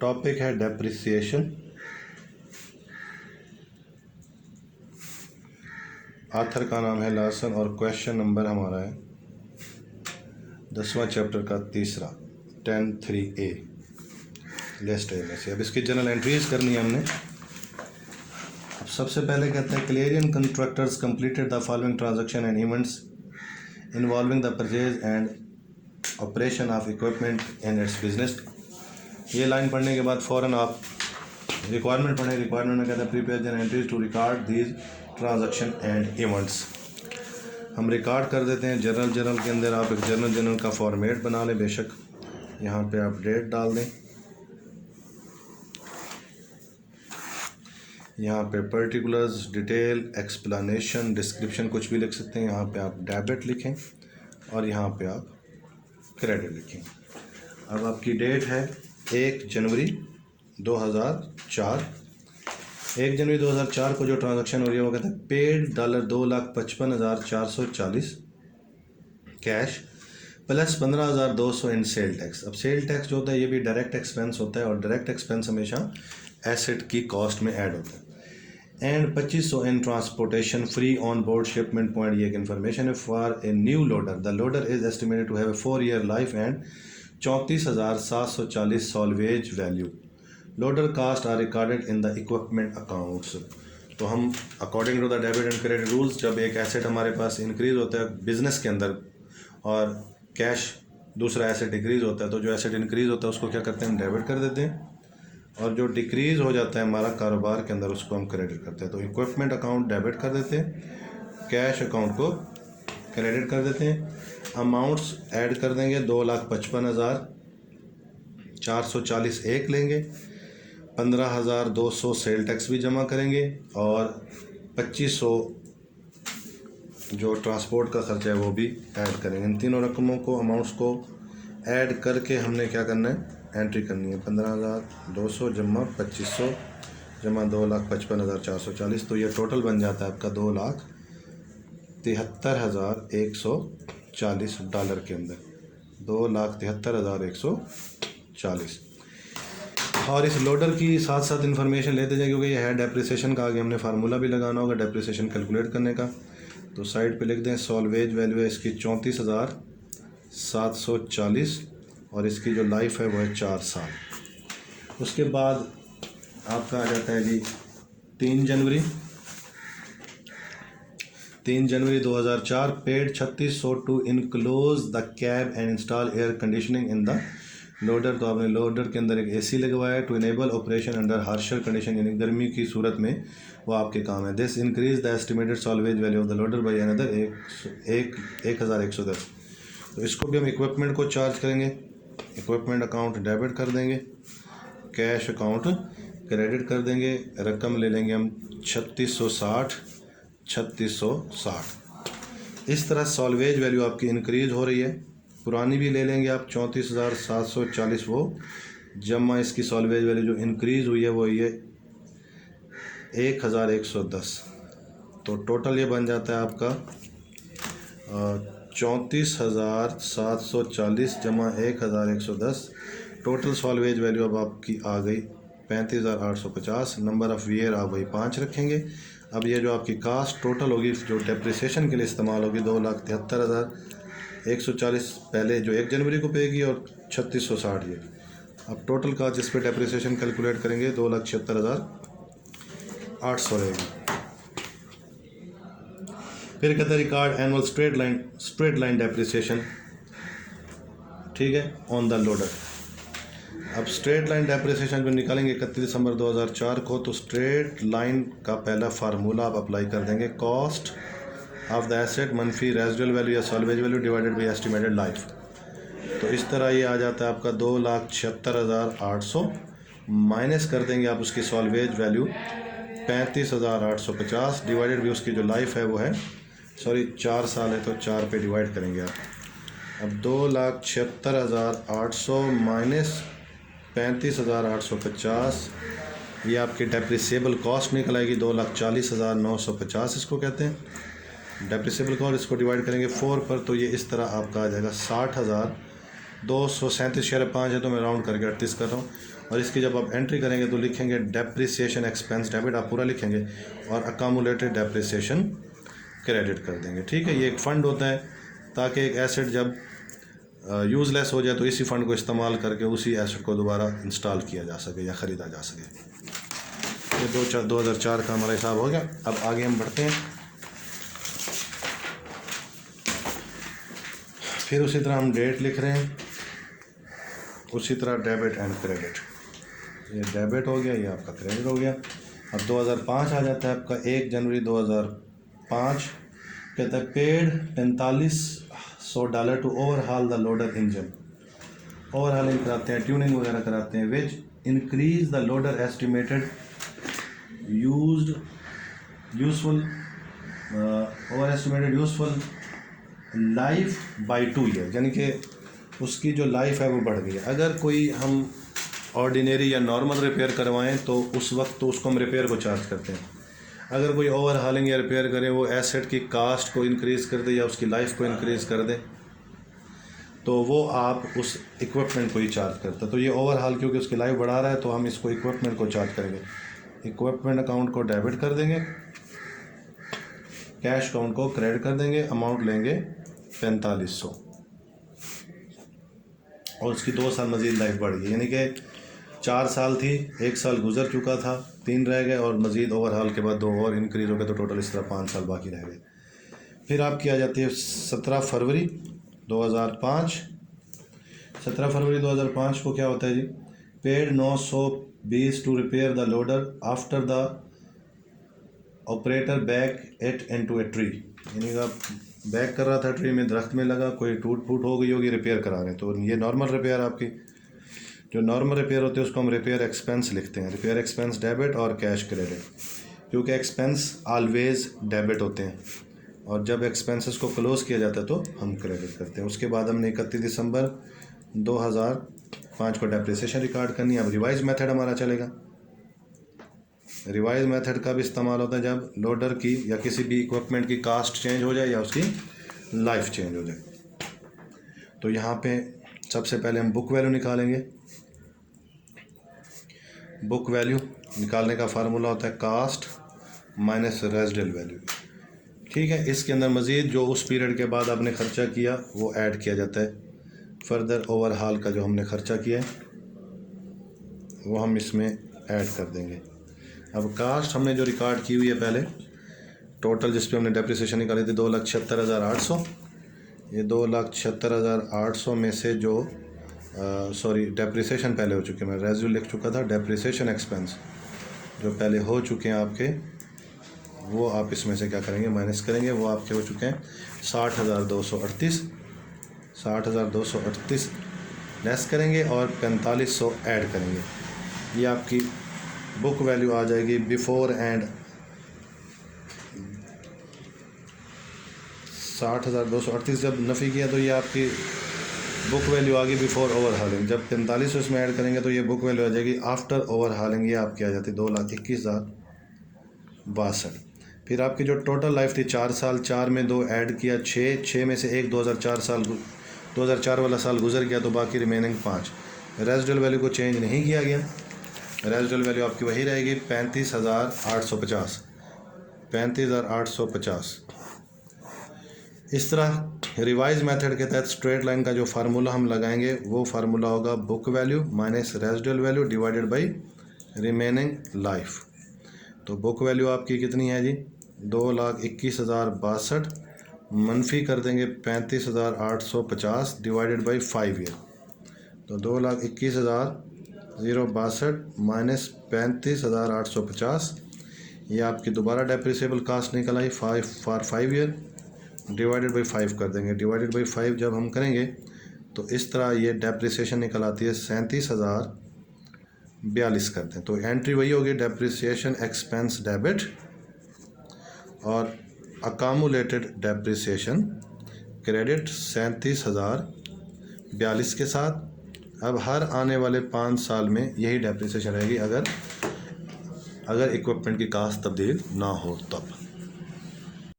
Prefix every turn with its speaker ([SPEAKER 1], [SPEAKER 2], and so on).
[SPEAKER 1] Topic है depreciation. Author का नाम है लार्सन और क्वेश्चन नंबर हमारा है 10वां चैप्टर का तीसरा 10(3)A लिस्ट ए में से। अब इसकी जनरल एंट्रीज करनी है हमने। अब सबसे पहले कहते हैं Clarion contractors completed the following transaction and events involving the purchase and operation of equipment in its business. ये लाइन पढ़ने के बाद फ़ौरन आप रिक्वायरमेंट पढ़ें। रिक्वायरमेंट में कहते हैं prepare an entries to record these transaction and events. हम रिकॉर्ड कर देते हैं जर्नल के अंदर। आप एक जर्नल का फॉर्मेट बना लें बेशक। यहाँ पे आप डेट डाल दें, यहाँ पे पर्टिकुलर्स, डिटेल, एक्सप्लेनेशन, डिस्क्रिप्शन कुछ भी लिख सकते हैं। यहाँ पे आप डेबिट लिखें और यहाँ पे आप क्रेडिट लिखें। अब आपकी डेट है 1 जनवरी 2004। 1 जनवरी 2004 को जो ट्रांजैक्शन हो रही है वो कहते हैं पेड $2,55,440 कैश प्लस 15,200 इन सेल टैक्स। अब सेल टैक्स जो होता है ये भी डायरेक्ट एक्सपेंस होता है और डायरेक्ट एक्सपेंस हमेशा एसेट की कॉस्ट में ऐड होता है। And 2500 in transportation free on board shipment point. ये एक इन्फॉर्मेशन है for a new loader. The loader is estimated to have a 4-year life and 34,740 salvage value. Loader cost are recorded in the equipment accounts. तो हम according to the debit and credit rules, जब एक asset हमारे पास increase होता है business के अंदर और कैश दूसरा एसेट डिक्रीज होता है, तो जो एसेट इंक्रीज होता है उसको क्या करते हैं हम डेबिट कर देते हैं, और जो डिक्रीज हो जाता है हमारा कारोबार के अंदर उसको हम क्रेडिट करते हैं। तो इक्विपमेंट अकाउंट डेबिट कर देते हैं, कैश अकाउंट को क्रेडिट कर देते हैं। अमाउंट्स ऐड कर देंगे, 2,55,440 एक लेंगे, 15,200 सेल टैक्स भी जमा करेंगे और 2500 जो ट्रांसपोर्ट का खर्चा है वो भी ऐड करेंगे। इन तीनों रकमों को, अमाउंट्स को ऐड करके हमने क्या करना है, एंट्री करनी है। 15,200 जमा 2500 जमा 2,55,440। तो ये टोटल बन जाता है आपका $2,73,140 के अंदर, $2,73,140। और इस लोडर की साथ साथ इन्फॉर्मेशन लेते जाए क्योंकि ये है डेप्रिसिएशन का। आगे हमने फार्मूला भी लगाना होगा डेप्रिसिएशन कैलकुलेट करने का। तो साइड पे लिख दें सॉल्वेज वैल्यू है इसकी 34,740 और इसकी जो लाइफ है वो है 4 साल। उसके बाद आपका आ जाता है जी 3 January 2004 paid 3600 to enclose the cab and install air conditioning in the loader. तो आपने लोडर के अंदर एक एसी लगवाया है to enable operation under harsher condition, यानी गर्मी की सूरत में वो आपके काम है। This increase the estimated salvage value of the loader by another 1,110। तो इसको भी हम इक्विपमेंट को चार्ज करेंगे। इक्विपमेंट अकाउंट डेबिट कर देंगे, कैश अकाउंट क्रेडिट कर देंगे। रकम ले लेंगे हम 3660। इस तरह सॉल्वेज वैल्यू आपकी इंक्रीज हो रही है। पुरानी भी ले लेंगे आप 34,740 वो जमा इसकी सॉल्वेज वैल्यू जो इंक्रीज हुई है वो ये 1,110। तो टोटल ये बन जाता है आपका 34,740 जमा 1,110। टोटल सॉल्वेज वैल्यू अब आपकी आ गई 35,850। नंबर ऑफ़ ईयर आप वही 5 रखेंगे। अब ये जो आपकी कास्ट टोटल होगी जो डेप्रिसिएशन के लिए इस्तेमाल होगी 2,73,140 पहले जो 1 जनवरी को पेगी और 3660 ये। अब टोटल कास्ट जिस पे डेप्रिसिएशन कैलकुलेट करेंगे 2,76,800 रहेगी। फिर कहता है record annual straight line depreciation, ठीक है, ऑन द लोडर। अब स्ट्रेट लाइन डेप्रिसिएशन में निकालेंगे 31 दिसंबर 2004 को। तो स्ट्रेट लाइन का पहला फार्मूला आप अप्लाई कर देंगे, कॉस्ट ऑफ द एसेट मनफी रेजिडुअल वैल्यू या salvage value divided by estimated life. तो इस तरह ये आ जाता है आपका 2,76,800 माइनस कर देंगे आप उसकी सॉल्वेज वैल्यू 35,850 डिवाइडेड भी उसकी जो लाइफ है वो है 4 साल है तो 4 पे डिवाइड करेंगे आप। अब 2,76,800 माइनस 35,850 ये आपकी डेप्रिसिएबल कॉस्ट निकल आएगी 2,40,950 इसको कहते हैं डेप्रिसिएबल कॉस्ट। इसको डिवाइड करेंगे 4 पर तो ये इस तरह आपका आ जाएगा 237.5 है तो मैं राउंड करके 38 कर रहा हूँ। और इसकी जब आप एंट्री करेंगे तो लिखेंगे डेप्रिसिएशन एक्सपेंस डेबिट, आप पूरा लिखेंगे और अकामुलेटेड डेप्रिसिएशन क्रेडिट कर देंगे। ठीक है, ये एक फ़ंड होता है ताकि एक एसेट जब यूज़लेस हो जाए तो इसी फ़ंड को इस्तेमाल करके उसी एसेट को दोबारा इंस्टॉल किया जा सके या ख़रीदा जा सके। ये 2004 का हमारा हिसाब हो गया। अब आगे हम बढ़ते हैं। फिर उसी तरह हम डेट लिख रहे हैं, उसी तरह डेबिट एंड क्रेडिट। ये डेबिट हो गया, ये आपका क्रेडिट हो गया। अब 2005 आ जाता है आपका 1 जनवरी 2005। कहता है paid $4500 to overhaul the loader engine. Overhauling कराते हैं, ट्यूनिंग वगैरह कराते हैं। Which increase the loader estimated useful life by 2 year, यानी कि उसकी जो लाइफ है वो बढ़ गई है। अगर कोई हम ऑर्डिनरी या नॉर्मल रिपेयर करवाएं तो उस वक्त तो उसको हम रिपेयर को चार्ज करते हैं। अगर कोई ओवर हालिंग या रिपेयर करें, वो एसेट की कास्ट को इंक्रीज़ कर दे या उसकी लाइफ को इंक्रीज़ कर दे, तो वो आप उस इक्विपमेंट को ही चार्ज करते हैं। तो ये ओवर हाल क्योंकि उसकी लाइफ बढ़ा रहा है तो हम इसको इक्विपमेंट को चार्ज करेंगे। इक्विपमेंट अकाउंट को डेबिट कर देंगे, कैश अकाउंट को क्रेडिट कर देंगे, अमाउंट लेंगे 4500 और उसकी 2 साल मज़ीद लाइफ बढ़ गई, यानी कि 4 साल थी, 1 साल गुजर चुका था, 3 रह गए और मज़ीद ओवरहाल के बाद 2 और इंक्रीज़ हो गए तो टोटल इस तरह 5 साल बाकी रह गए। फिर आपकी आ जाती है 17 फरवरी 2005। 17 फरवरी 2005 को क्या होता है जी? Paid 920 to repair the loader after the operator back it into a tree, यानी कि बैक कर रहा था ट्री में, दरख्त में लगा, कोई टूट फूट हो गई होगी, रिपेयर करा रहे हैं। तो ये नॉर्मल रिपेयर, आपकी जो नॉर्मल रिपेयर होती है उसको हम रिपेयर एक्सपेंस लिखते हैं। रिपेयर एक्सपेंस डेबिट और कैश क्रेडिट, क्योंकि एक्सपेंस ऑलवेज डेबिट होते हैं और जब एक्सपेंसेस को क्लोज़ किया जाता है तो हम क्रेडिट करते हैं। उसके बाद हमने 31 दिसंबर 2005 को डेप्रिसिएशन रिकॉर्ड करनी है। अब रिवाइज मेथड हमारा चलेगा। रिवाइज मेथड का भी इस्तेमाल होता है जब लोडर की या किसी भी इक्विपमेंट की कास्ट चेंज हो जाए या उसकी लाइफ चेंज हो जाए। तो यहाँ पे सबसे पहले हम बुक वैल्यू निकालेंगे। बुक वैल्यू निकालने का फार्मूला होता है कास्ट माइनस रेजिडुअल वैल्यू। ठीक है, इसके अंदर मज़ीद जो उस पीरियड के बाद आपने ख़र्चा किया वो ऐड किया जाता है। फर्दर ओवरहाल का जो हमने ख़र्चा किया है वो हम इसमें ऐड कर देंगे। अब कास्ट हमने जो रिकॉर्ड की हुई है पहले, टोटल जिस पे हमने डेप्रिसिएशन निकाली थी 2,76,800। ये 2,76,800 में से जो डेप्रिसिएशन पहले हो चुके, मैं रेजिडुअल लिख चुका था, डेप्रिसिएशन एक्सपेंस जो पहले हो चुके हैं आपके, वो आप इसमें से क्या करेंगे, माइनस करेंगे। वो आपके हो चुके हैं 60,238। 60,238 लेस करेंगे और 4500 ऐड करेंगे। ये आपकी बुक वैल्यू आ जाएगी बिफोर एंड 60,238 जब नफ़ी किया तो ये आपकी बुक वैल्यू आ गई बिफोर ओवर हालिंग। जब 4500 इसमें ऐड करेंगे तो ये बुक वैल्यू आ जाएगी आफ्टर ओवर हालिंग। ये आपकी आ जाती है 2,21,062। फिर आपकी जो टोटल लाइफ थी 4 साल, 4 में 2 ऐड किया 6, 6 में से एक 2004 वाला साल गुजर गया तो बाकी रिमेनिंग 5। रेजिडुअल वैल्यू को चेंज नहीं किया गया, रेजिडुअल वैल्यू आपकी वही रहेगी 35,850। 35,850। इस तरह रिवाइज मेथड के तहत स्ट्रेट लाइन का जो फार्मूला हम लगाएंगे वो फार्मूला होगा book value minus residual value divided by remaining life. तो बुक वैल्यू आपकी कितनी है जी? 2,21,062 मनफी कर देंगे 35,850 डिवाइडेड बाई 5 ईयर। तो 2,21,062 माइनस 35,850, ये आपकी दोबारा डेप्रिसिएबल कास्ट निकल आई 5 ईयर डिवाइडेड बाई 5 कर देंगे। डिवाइडेड बाई 5 जब हम करेंगे तो इस तरह ये डेप्रिसिएशन निकल आती है 37,042 करते हैं। तो एंट्री वही होगी डेप्रिसिएशन एक्सपेंस डेबिट और अकामुलेटेड डेप्रिसिएशन क्रेडिट 37,042 के साथ। अब हर आने वाले 5 साल में यही डेप्रिसिएशन रहेगी अगर इक्विपमेंट की कास्ट तब्दील ना हो तब।